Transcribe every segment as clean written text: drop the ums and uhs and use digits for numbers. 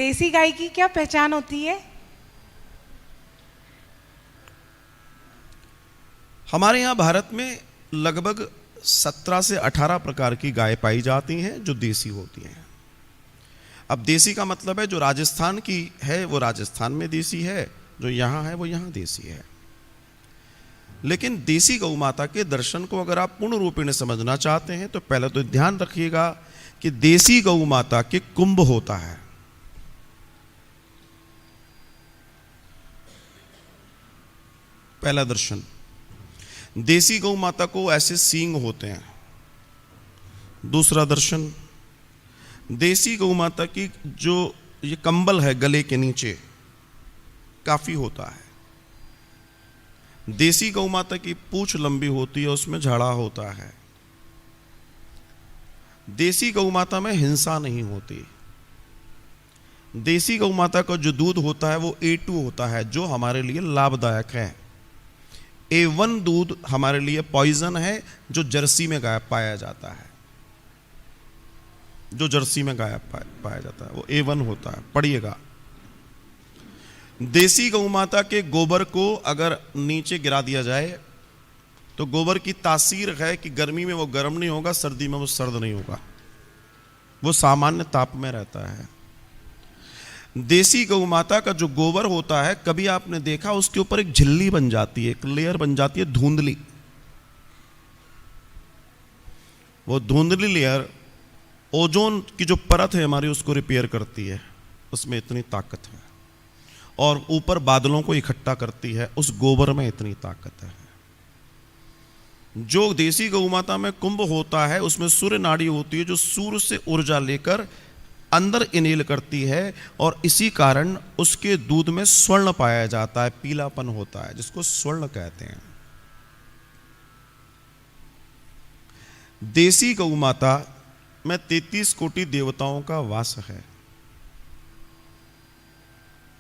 देसी गाय की क्या पहचान होती है? हमारे यहाँ भारत में लगभग 17 से 18 प्रकार की गाय पाई जाती हैं जो देसी होती हैं। अब देसी का मतलब है जो राजस्थान की है वो राजस्थान में देसी है, जो यहाँ है वो यहाँ देसी है। लेकिन देसी गौ माता के दर्शन को अगर आप पूर्ण रूपेण समझना चाहते हैं तो पहले तो ध्यान रखिएगा कि देसी गौ माता के कुंभ होता है। पहला दर्शन, देसी गौ माता को ऐसे सींग होते हैं। दूसरा दर्शन, देसी गौ माता की जो ये कंबल है गले के नीचे काफी होता है। देसी गौ माता की पूंछ लंबी होती है, उसमें झाड़ा होता है। देसी गौ माता में हिंसा नहीं होती। देसी गौ माता का जो दूध होता है वो A2 होता है, जो हमारे लिए लाभदायक है। A1 दूध हमारे लिए पॉइजन है, जो जर्सी में गाय पाया जाता है। जो जर्सी में गाय पाया जाता है वो A1 होता है, पढ़िएगा। देसी गौ माता के गोबर को अगर नीचे गिरा दिया जाए तो गोबर की तासीर है कि गर्मी में वो गर्म नहीं होगा, सर्दी में वो सर्द नहीं होगा, वो सामान्य ताप में रहता है। देसी गौ माता का जो गोबर होता है, कभी आपने देखा उसके ऊपर एक झिल्ली बन जाती है, एक लेयर बन जाती है धुंधली। वो धुंधली लेयर ओजोन की जो परत है हमारी उसको रिपेयर करती है, उसमें इतनी ताकत है। और ऊपर बादलों को इकट्ठा करती है, उस गोबर में इतनी ताकत है। जो देसी गौ माता में कुंभ होता है उसमें सूर्य नाड़ी होती है, जो सूर्य से ऊर्जा लेकर अंदर इनेल करती है, और इसी कारण उसके दूध में स्वर्ण पाया जाता है, पीलापन होता है, जिसको स्वर्ण कहते हैं। देसी गौ माता में 33 कोटि देवताओं का वास है।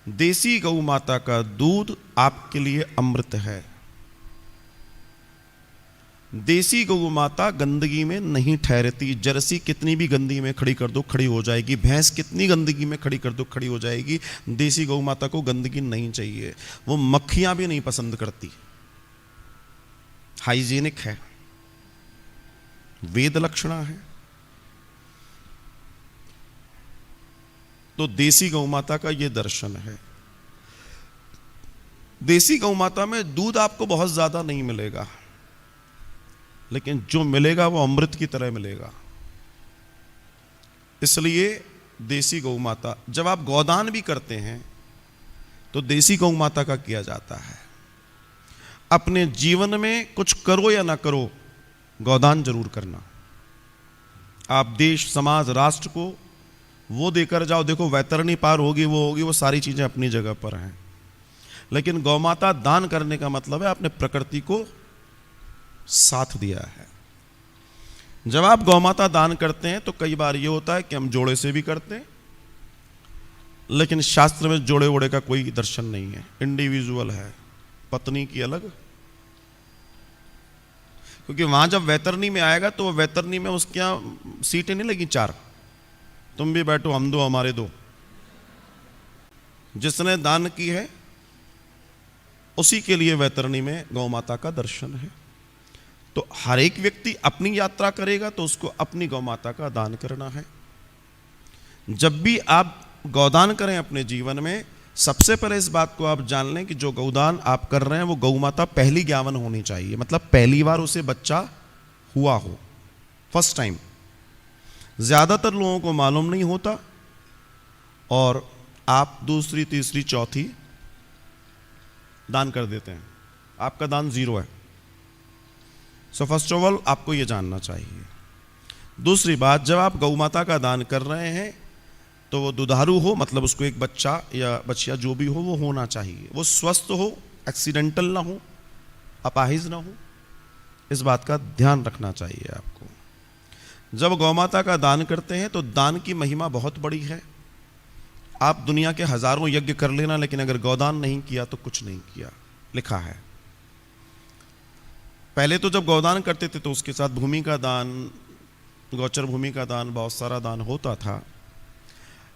देसी गौ माता का दूध आपके लिए अमृत है। देसी गौ माता गंदगी में नहीं ठहरती। जर्सी कितनी भी गंदगी में खड़ी कर दो खड़ी हो जाएगी, भैंस कितनी गंदगी में खड़ी कर दो खड़ी हो जाएगी। देसी गौ माता को गंदगी नहीं चाहिए, वो मक्खियां भी नहीं पसंद करती, हाइजीनिक है, वेद लक्षणा है। तो देसी गौ माता का यह दर्शन है। देसी गौ माता में दूध आपको बहुत ज्यादा नहीं मिलेगा, लेकिन जो मिलेगा वो अमृत की तरह मिलेगा। इसलिए देसी गौ माता, जब आप गौदान भी करते हैं तो देसी गौ माता का किया जाता है। अपने जीवन में कुछ करो या ना करो, गौदान जरूर करना। आप देश, समाज, राष्ट्र को वो देकर जाओ। देखो वैतरणी पार होगी, वो सारी चीजें अपनी जगह पर हैं, लेकिन गौमाता दान करने का मतलब है आपने प्रकृति को साथ दिया है। जब आप गौमाता दान करते हैं तो कई बार ये होता है कि हम जोड़े से भी करते हैं, लेकिन शास्त्र में जोड़े वोड़े का कोई दर्शन नहीं है, इंडिविजुअल है, पत्नी की अलग। क्योंकि वहां जब वैतरणी में आएगा तो वैतरणी में उसके यहां सीटें नहीं लगी 4, तुम भी बैठो हम दो हमारे दो। जिसने दान की है उसी के लिए वैतरणी में गौ माता का दर्शन है। तो हर एक व्यक्ति अपनी यात्रा करेगा तो उसको अपनी गौ माता का दान करना है। जब भी आप गौदान करें अपने जीवन में, सबसे पहले इस बात को आप जान लें कि जो गौदान आप कर रहे हैं वो गौ माता पहली ज्ञावन होनी चाहिए, मतलब पहली बार उसे बच्चा हुआ हो, फर्स्ट टाइम। ज्यादातर लोगों को मालूम नहीं होता और आप दूसरी, तीसरी, चौथी दान कर देते हैं, आपका दान 0 है। सो फर्स्ट ऑफ ऑल आपको यह जानना चाहिए। दूसरी बात, जब आप गौ माता का दान कर रहे हैं तो वो दुधारू हो, मतलब उसको एक बच्चा या बच्चिया जो भी हो वो होना चाहिए, वो स्वस्थ हो, एक्सीडेंटल ना हो, अपाहिज ना हो, इस बात का ध्यान रखना चाहिए आपको। जब गौ माता का दान करते हैं तो दान की महिमा बहुत बड़ी है। आप दुनिया के हजारों यज्ञ कर लेना, लेकिन अगर गौदान नहीं किया तो कुछ नहीं किया, लिखा है। पहले तो जब गौदान करते थे तो उसके साथ भूमि का दान, गौचर भूमि का दान, बहुत सारा दान होता था।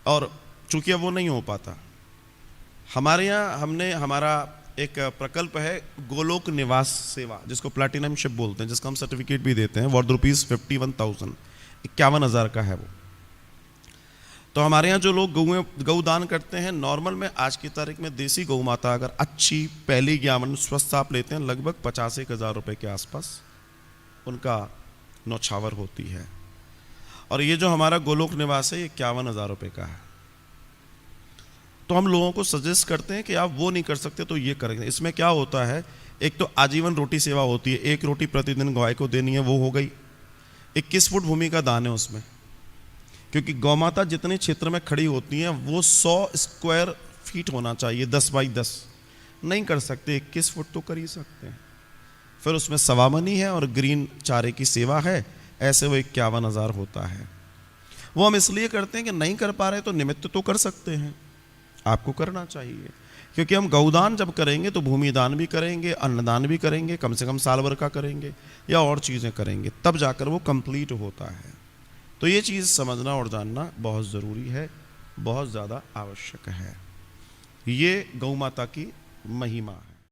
और चूंकि अब वो नहीं हो पाता। हमारे यहाँ हमारा एक प्रकल्प है गोलोक निवास सेवा, जिसको प्लैटिनम शिप बोलते हैं, जिसका हम सर्टिफिकेट भी देते हैं, वर्थ ₹51,000, 51,000 का है वो। तो हमारे यहाँ जो लोग गौ दान करते हैं, नॉर्मल में आज की तारीख में देसी गौ माता अगर अच्छी पहली ज्ञान स्वस्थ आप लेते हैं, लगभग 51,000 रुपये के आसपास उनका नौछावर होती है। और ये जो हमारा गोलोक निवास है, ये 51,000 रुपये का है। तो हम लोगों को सजेस्ट करते हैं कि आप वो नहीं कर सकते तो ये करेंगे। इसमें क्या होता है, एक तो आजीवन रोटी सेवा होती है, 1 रोटी प्रतिदिन गाय को देनी है, वो हो गई। 21 फुट भूमि का दान है उसमें, क्योंकि गौ माता जितने क्षेत्र में खड़ी होती हैं वो 100 स्क्वायर फीट होना चाहिए, 10 बाई 10 नहीं कर सकते, 21 फुट तो कर ही सकते हैं। फिर उसमें सवामनी है और ग्रीन चारे की सेवा है, ऐसे वो 51,000 होता है। वो हम इसलिए करते हैं कि नहीं कर पा रहे तो निमित्त तो कर सकते हैं, आपको करना चाहिए। क्योंकि हम गौदान जब करेंगे तो भूमि दान भी करेंगे, अन्नदान भी करेंगे, कम से कम साल भर का करेंगे या और चीज़ें करेंगे, तब जाकर वो कंप्लीट होता है। तो ये चीज़ समझना और जानना बहुत ज़रूरी है, बहुत ज़्यादा आवश्यक है। ये गौ माता की महिमा है।